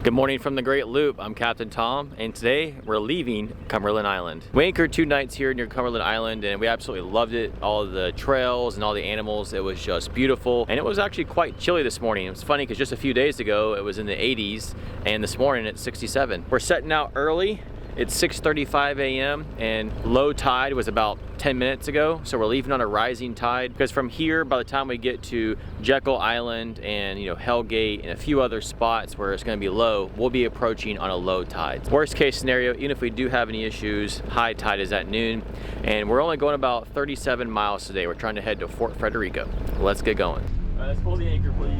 Good morning from the Great Loop. I'm Captain Tom, and today we're leaving Cumberland Island. We anchored 2 nights here near Cumberland Island, and we absolutely loved it. All of the trails and all the animals, it was just beautiful. And it was actually quite chilly this morning. It was funny because just a few days ago it was in the 80s, and this morning it's 67. We're setting out early. It's 6:35 a.m. and low tide was about 10 minutes ago, so we're leaving on a rising tide because from here, by the time we get to Jekyll Island and Hellgate and a few other spots where it's going to be low, we'll be approaching on a low tide. Worst case scenario, even if we do have any issues, high tide is at noon, and we're only going about 37 miles today. We're trying to head to Fort Frederica. Let's get going. All right, let's pull the anchor, please.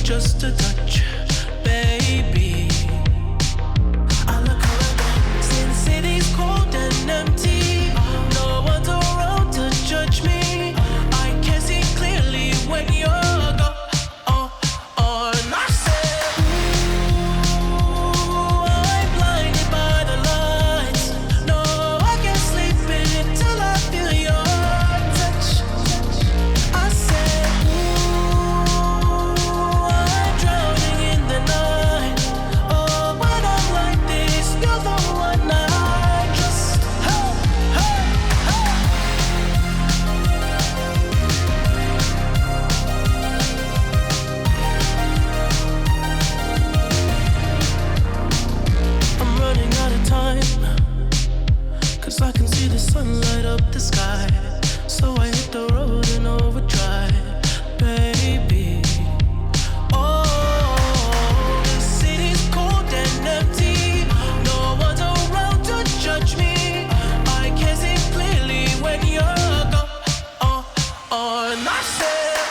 Just a touch, baby. I look around since city's cold and empty. No one's around to judge me. I can see clearly when you're gone. And I said, ooh, I'm blinded by the lights. No, I can't sleep until I feel your touch. I said, I can see the sun light up the sky, so I hit the road in overdrive, baby. Oh, the city's cold and empty. No one's around to judge me. I can see clearly when you're gone. And I said,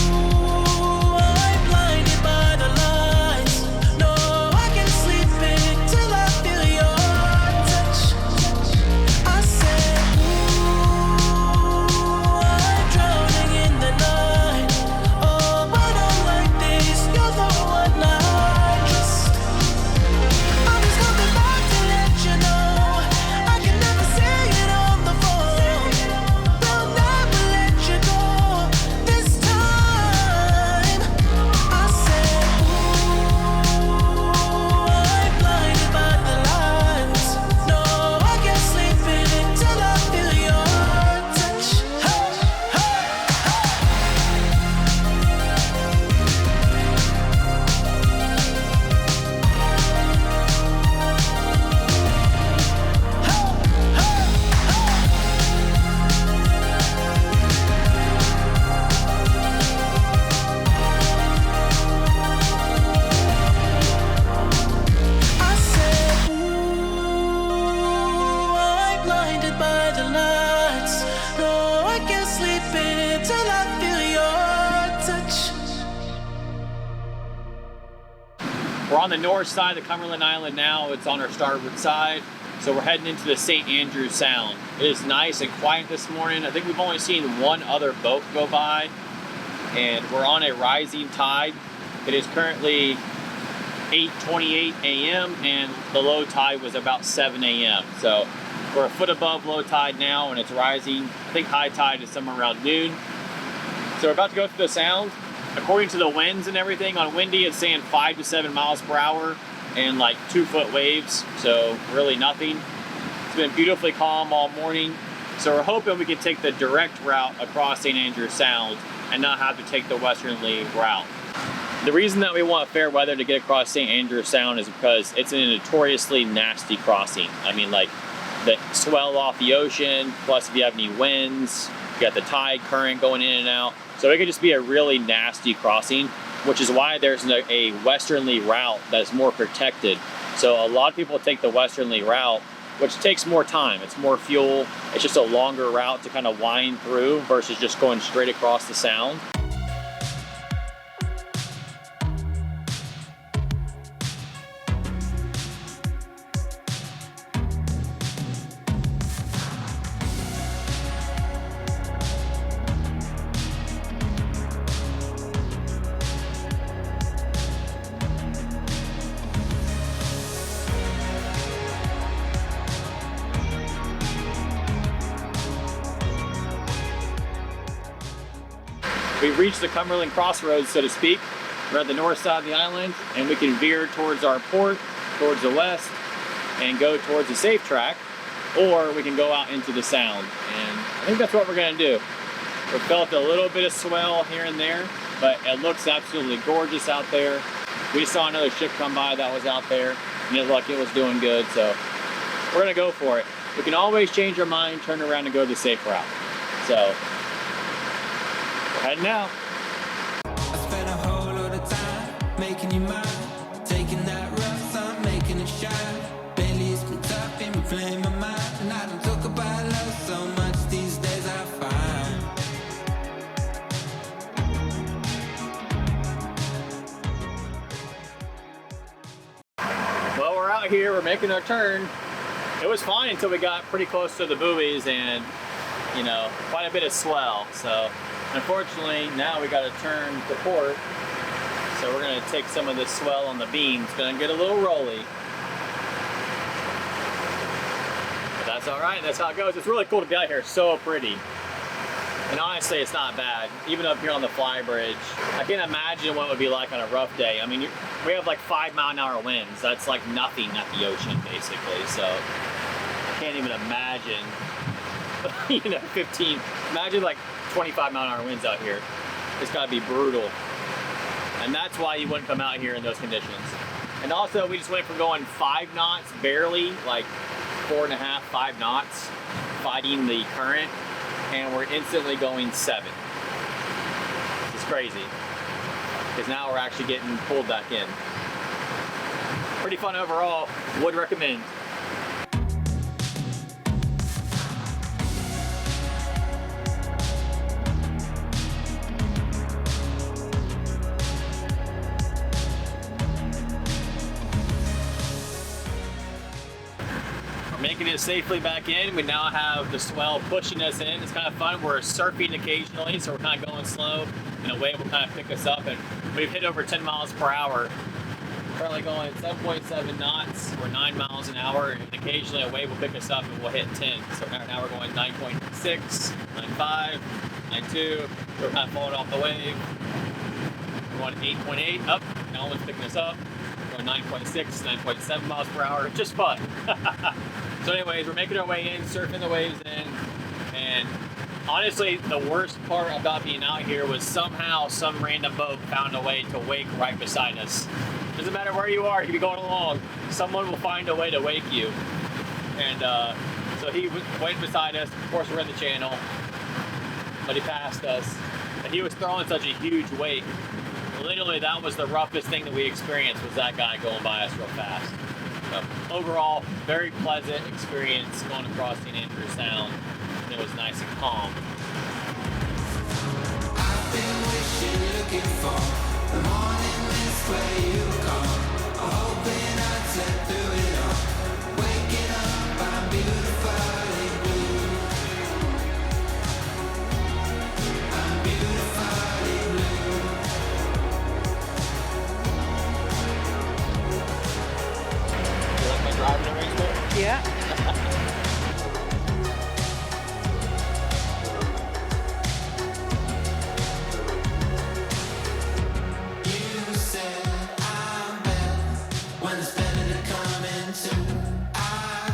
ooh, I'm blinded by the lights. No, I can't sleep until I feel your touch. I said, ooh, I'm drowning in the night. Oh, when I'm like this, you're the one I trust. I'm just coming back to let you know I can never say it on the phone. They'll never let you go this time. I said, ooh, I'm blinded by the lights. No, I can't sleep until I feel your touch. Hey, hey, I said, ooh, I'm blinded by the lights. No, I can't sleep until I feel your touch. We're on the north side of Cumberland Island now. It's on our starboard side. So we're heading into the St. Andrews Sound. It is nice and quiet this morning. I think we've only seen one other boat go by, and we're on a rising tide. It is currently 8:28 a.m. and the low tide was about 7 a.m. So we're a foot above low tide now and it's rising. I think high tide is somewhere around noon. So we're about to go through the sound. According to the winds and everything, on windy it's saying 5 to 7 miles per hour and like 2-foot waves, so really nothing. It's been beautifully calm all morning, so we're hoping we can take the direct route across St. Andrews Sound and not have to take the westerly route. The reason that we want fair weather to get across St. Andrews Sound is because it's a notoriously nasty crossing. I mean, like the swell off the ocean, plus if you have any winds, you got the tide current going in and out. So it could just be a really nasty crossing, which is why there's a westerly route that is more protected So a lot of people take the westerly route, which takes more time. It's more fuel. It's just a longer route to kind of wind through versus just going straight across the sound. We've reached the Cumberland Crossroads, so to speak. We're at the north side of the island, and we can veer towards our port, towards the west, and go towards the safe track, or we can go out into the sound. And I think that's what we're gonna do. We felt a little bit of swell here and there, but it looks absolutely gorgeous out there. We saw another ship come by that was out there, and it looked like it was doing good, so we're gonna go for it. We can always change our mind, turn around, and go the safe route. So, heading out. I spent a whole lot of time making you mine, taking that rough sun, making it shine. Bailey's been tough in playing my mind, and I don't talk about love so much these days. I find Well, we're out here, we're making our turn. It was fine until we got pretty close to the buoys and, you know, quite a bit of swell. So unfortunately, now we got to turn to port. So we're going to take some of this swell on the beam. It's going to get a little rolly. But that's all right. That's how it goes. It's really cool to be out here. So pretty. And honestly, it's not bad. Even up here on the fly bridge, I can't imagine what it would be like on a rough day. I mean, we have like 5-mile-an-hour winds. That's like nothing at the ocean, basically. So I can't even imagine, you know, 15. Imagine like 25-mile-an-hour winds out here. It's got to be brutal. And that's why you wouldn't come out here in those conditions. And also, we just went from going 5 knots, barely, like 4.5, 5 knots, fighting the current, and we're instantly going 7. It's crazy. Because now we're actually getting pulled back in. Pretty fun overall. Would recommend. Making it safely back in. We now have the swell pushing us in. It's kind of fun. We're surfing occasionally, so we're kind of going slow. And a wave will kind of pick us up, and we've hit over 10 miles per hour. Currently going 7.7 knots. We're 9 miles an hour, and occasionally a wave will pick us up and we'll hit 10. So now we're going 9.6, 9.5, 9.2. We're kind of falling off the wave. We're going 8.8 up. Now one's picking us up. We're going 9.6, 9.7 miles per hour. Just fun. So anyways, we're making our way in, surfing the waves in, and honestly, the worst part about being out here was somehow some random boat found a way to wake right beside us. Doesn't matter where you are, you can be going along, someone will find a way to wake you. And so he waited beside us. Of course, we're in the channel, but he passed us, and he was throwing such a huge wake. Literally, that was the roughest thing that we experienced, was that guy going by us real fast. So overall, very pleasant experience going across St. Andrews Sound. And it was nice and calm. I've been wishing, looking for the morning mist where you come. I'm hoping I'd slip through it all. Waking up, I'm beautifully blue. I'm beautifully blue. You like my driving arrangement? Yeah. You said I'm best when it's better to come into. I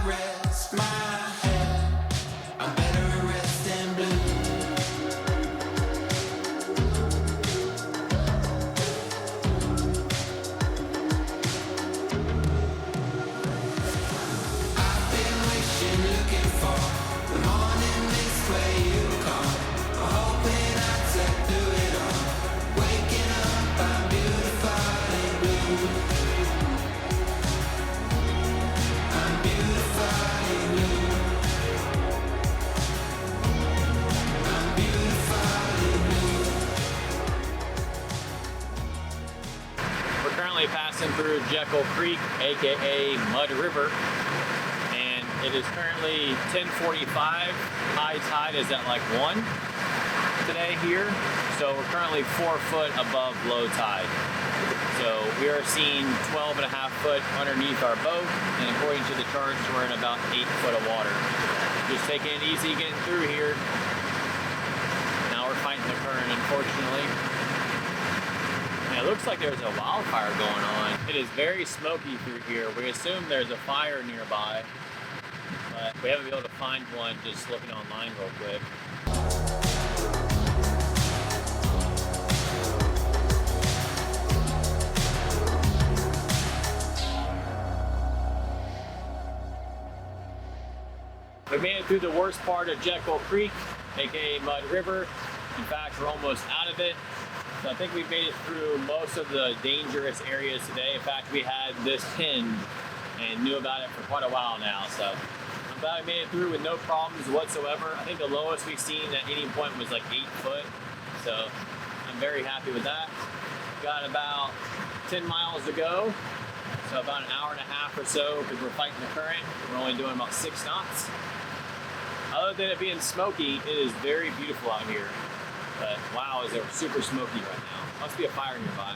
rest my head. I'm better at resting blue. I've been wishing. We're currently passing through Jekyll Creek, aka Mud River, and it is currently 10:45. High tide is at like 1 today here, so we're currently 4 foot above low tide. So we are seeing 12.5 foot underneath our boat, and according to the charts, we're in about 8 foot of water. Just taking it easy getting through here. Now we're fighting the current, unfortunately. It looks like there's a wildfire going on. It is very smoky through here. We assume there's a fire nearby, but we haven't been able to find one just looking online real quick. We made it through the worst part of Jekyll Creek, aka Mud River. In fact, we're almost out of it. So I think we made it through most of the dangerous areas today. In fact, we had this pinned and knew about it for quite a while now. So I'm glad we made it through with no problems whatsoever. I think the lowest we've seen at any point was like 8 foot. So I'm very happy with that. Got about 10 miles to go. So about an hour and a half or so because we're fighting the current. We're only doing about 6 knots. Other than it being smoky, it is very beautiful out here. But wow, is it super smoky right now. Must be a fire nearby.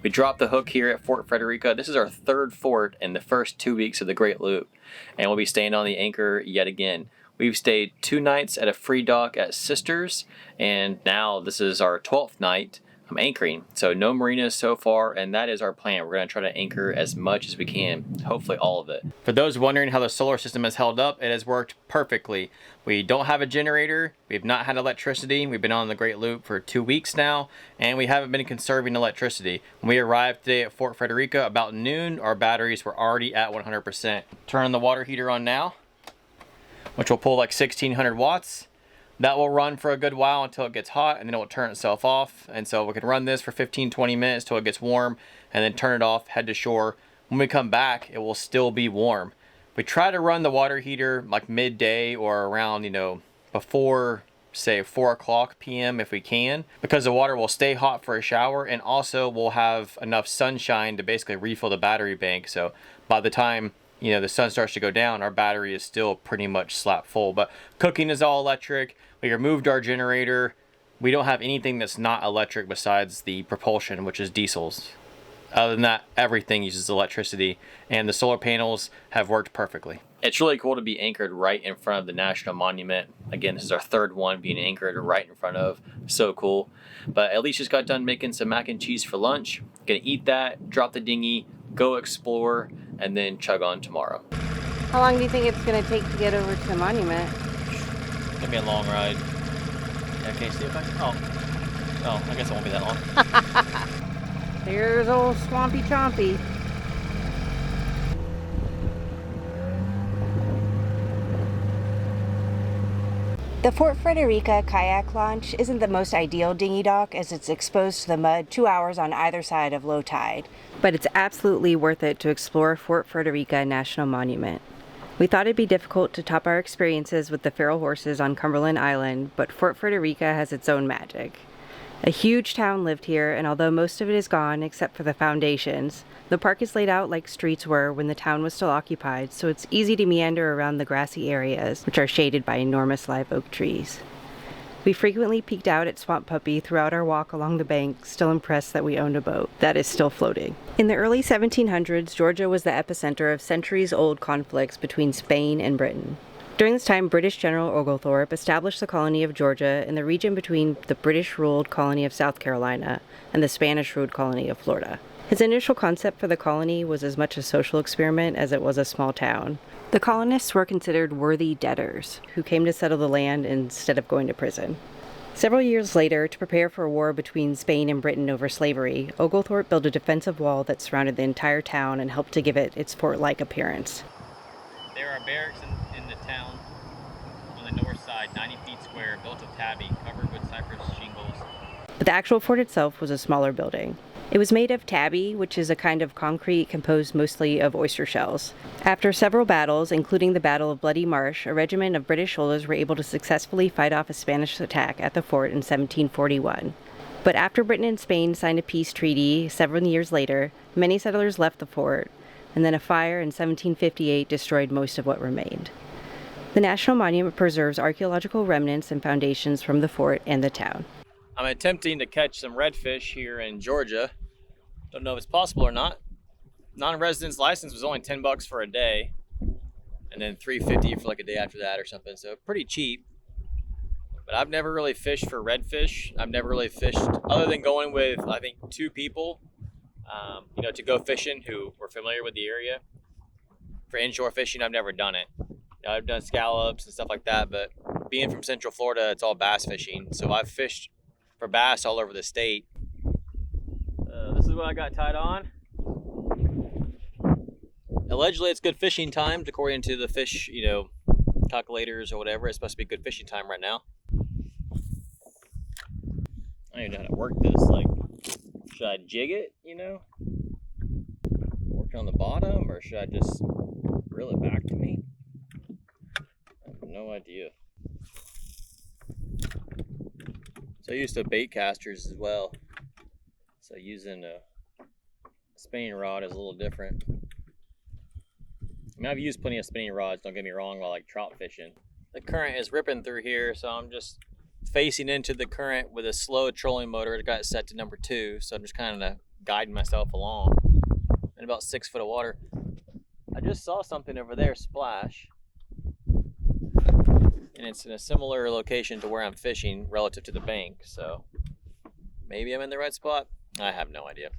We dropped the hook here at Fort Frederica. This is our 3rd fort in the first 2 weeks of the Great Loop, and we'll be staying on the anchor yet again. We've stayed 2 nights at a free dock at Sisters, and now this is our 12th night anchoring. So no marinas so far, and that is our plan. We're going to try to anchor as much as we can, hopefully all of it. For those wondering how the solar system has held up, it has worked perfectly. We don't have a generator, we've not had electricity, we've been on the Great Loop for 2 weeks now, and we haven't been conserving electricity. When we arrived today at Fort Frederica about noon, our batteries were already at 100%. Turning the water heater on now, which will pull like 1600 watts. That will run for a good while until it gets hot, and then it will turn itself off. And so we can run this for 15-20 minutes till it gets warm, and then turn it off, head to shore. When we come back, it will still be warm. We try to run the water heater like midday or around, before say 4 o'clock p.m. if we can, because the water will stay hot for a shower, and also we'll have enough sunshine to basically refill the battery bank. So by the time the sun starts to go down, our battery is still pretty much slap full. But cooking is all electric. We removed our generator. We don't have anything that's not electric besides the propulsion, which is diesels. Other than that, everything uses electricity, and the solar panels have worked perfectly. It's really cool to be anchored right in front of the National Monument. Again, this is our third one being anchored right in front of. So cool. But at least just got done making some mac and cheese for lunch. Gonna eat that, drop the dinghy, go explore, and then chug on tomorrow. How long do you think it's going to take to get over to the monument? It's gonna be a long ride. Yeah, can you see it back? Oh, I guess it won't be that long. There's old Swampy Chompy. The Fort Frederica kayak launch isn't the most ideal dinghy dock as it's exposed to the mud 2 hours on either side of low tide. But it's absolutely worth it to explore Fort Frederica National Monument. We thought it'd be difficult to top our experiences with the feral horses on Cumberland Island, but Fort Frederica has its own magic. A huge town lived here, and although most of it is gone except for the foundations, the park is laid out like streets were when the town was still occupied, so it's easy to meander around the grassy areas, which are shaded by enormous live oak trees. We frequently peeked out at Swamp Puppy throughout our walk along the bank, still impressed that we owned a boat that is still floating. In the early 1700s, Georgia was the epicenter of centuries-old conflicts between Spain and Britain. During this time, British General Oglethorpe established the colony of Georgia in the region between the British-ruled colony of South Carolina and the Spanish-ruled colony of Florida. His initial concept for the colony was as much a social experiment as it was a small town. The colonists were considered worthy debtors who came to settle the land instead of going to prison. Several years later, to prepare for a war between Spain and Britain over slavery, Oglethorpe built a defensive wall that surrounded the entire town and helped to give it its fort-like appearance. There are barracks in the town on the north side, 90 feet square, built of tabby, covered with cypress shingles. But the actual fort itself was a smaller building. It was made of tabby, which is a kind of concrete composed mostly of oyster shells. After several battles, including the Battle of Bloody Marsh, a regiment of British soldiers were able to successfully fight off a Spanish attack at the fort in 1741. But after Britain and Spain signed a peace treaty several years later, many settlers left the fort, and then a fire in 1758 destroyed most of what remained. The National Monument preserves archaeological remnants and foundations from the fort and the town. I'm attempting to catch some redfish here in Georgia. Don't know if it's possible or not. Non-residence license was only $10 for a day, and then $3.50 for like a day after that or something, so pretty cheap. But I've never really fished for redfish. I've never really fished, other than going with, I think, 2 people, to go fishing who were familiar with the area. For inshore fishing, I've never done it. I've done scallops and stuff like that, but being from Central Florida, it's all bass fishing. So I've fished for bass all over the state. This is what I got tied on. Allegedly, it's good fishing time, according to the fish, calculators or whatever. It's supposed to be good fishing time right now. I don't even know how to work this. Like, should I jig it, Working on the bottom, or should I just reel it back to me? I have no idea. So I used to bait casters as well. So using a spinning rod is a little different. I mean, I've used plenty of spinning rods, don't get me wrong, while like trout fishing. The current is ripping through here, so I'm just facing into the current with a slow trolling motor. It got it set to number 2, so I'm just kind of guiding myself along. In about 6 foot of water. I just saw something over there splash. And it's in a similar location to where I'm fishing relative to the bank, so maybe I'm in the right spot. I have no idea.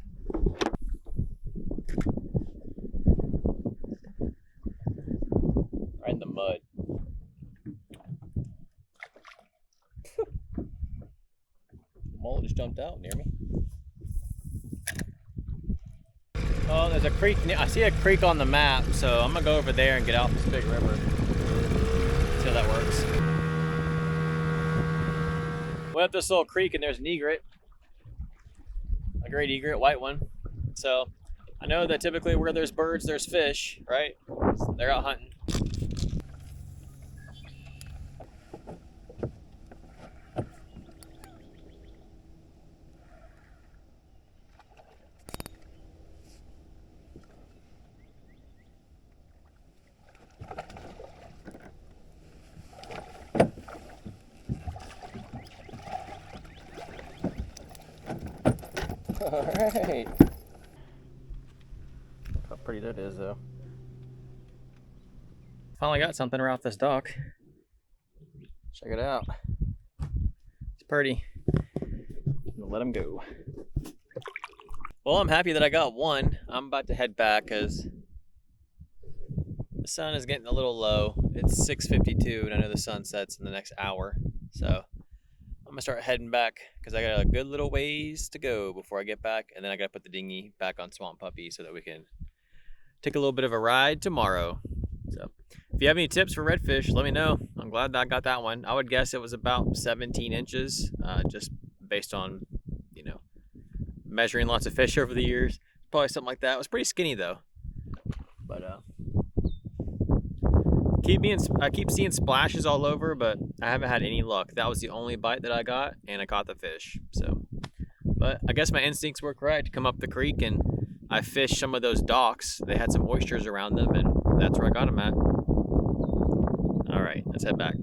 Right in the mud. Mullet just jumped out near me. Oh, there's a creek. I see a creek on the map, so I'm gonna go over there and get out this big river. See how that works. Went up this little creek and there's an egret. A great egret, white one. So I know that typically where there's birds, there's fish, right? So they're out hunting. All right. How pretty that is, though. Finally got something right off this dock. Check it out. It's pretty. I'm gonna let him go. Well, I'm happy that I got one. I'm about to head back because the sun is getting a little low. It's 6:52 and I know the sun sets in the next hour. So I'm gonna start heading back because I got a good little ways to go before I get back. And then I gotta put the dinghy back on Swamp Puppy so that we can take a little bit of a ride tomorrow. So if you have any tips for redfish, let me know. I'm glad that I got that one. I would guess it was about 17 inches, just based on, you know, measuring lots of fish over the years. Probably something like that. It was pretty skinny though. But I keep seeing splashes all over, but I haven't had any luck. That was the only bite that I got, and I caught the fish. So, but I guess my instincts work right to come up the creek, and I fished some of those docks. They had some oysters around them, and that's where I got them at. All right, let's head back.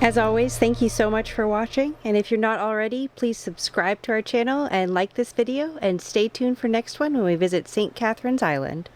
As always, thank you so much for watching, and if you're not already, please subscribe to our channel and like this video, and stay tuned for next one when we visit St. Catharines Island.